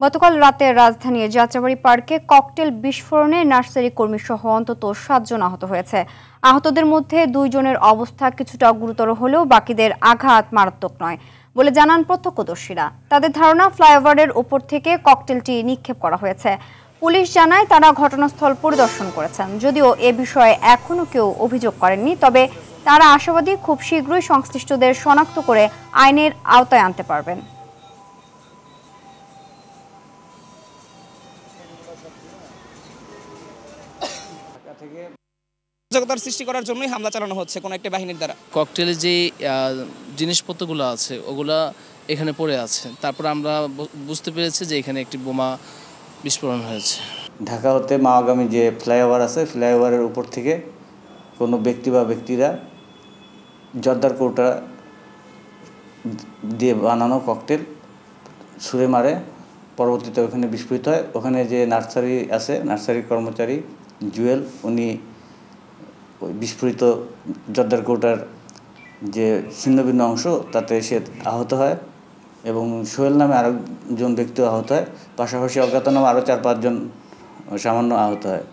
গতকাল রাতে রাজধানীর যাত্রাবাড়ী পার্কে ককটেল বিস্ফোরণে নার্সারি কর্মী সহ অন্তত 7 জন আহত হয়েছে। আহতদের মধ্যে 2 জনের অবস্থা কিছুটা গুরুতর হলেও বাকিদের আঘাত মারাত্মক নয় বলে জানান প্রত্যক্ষদর্শীরা। তাদের ধারণা ফ্লাইওভারের উপর থেকে ককটেলটি নিক্ষেপ করা হয়েছে। পুলিশ জানায় তারা ঘটনাস্থল পরিদর্শন করেছেন। যদিও এ বিষয়ে এখনো কেউ অভিযোগ করেননি, তবে তারা আশাবাদী খুব শীঘ্রই সংশ্লিষ্টদের শনাক্ত করে আইনের আওতায় আনতে পারবেন। সজাগতার সৃষ্টি করার জন্যই হামলা চালানো হচ্ছে কোনো একটা বাহিনীর দ্বারা। ককটেলের যে জিনিসপত্রগুলো আছে ওগুলা এখানে পড়ে আছে, তারপর আমরা বুঝতে পেরেছি যে এখানে একটি বোমা বিস্ফোরণ হয়েছে। ঢাকা হতে মাওগামী যে ফ্লাইওভার আছে, ফ্লাইওভারের উপর থেকে কোনো ব্যক্তি বা ব্যক্তিরা জর্দার কৌটা দিয়ে বানানো ককটেল ছুঁড়ে মারে, পরবর্তীতে ওখানে বিস্ফোরিত হয়। ওখানে যে নার্সারি আছে, নার্সারি কর্মচারী জুয়েল, উনি ওই বিস্ফোরিত জর্দার কৌটার যে ছিন্নভিন্ন অংশ তাতে সে আহত হয় এবং সোহেল নামে আরেকজন ব্যক্তিও আহত হয়। পাশাপাশি অজ্ঞাতনামা আরও 4-5 জন সামান্য আহত হয়।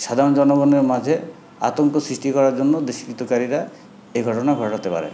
সাধারণ জনগণের মাঝে আতঙ্ক সৃষ্টি করার জন্য দুষ্কৃতকারীরা এই ঘটনা ঘটাতে পারে।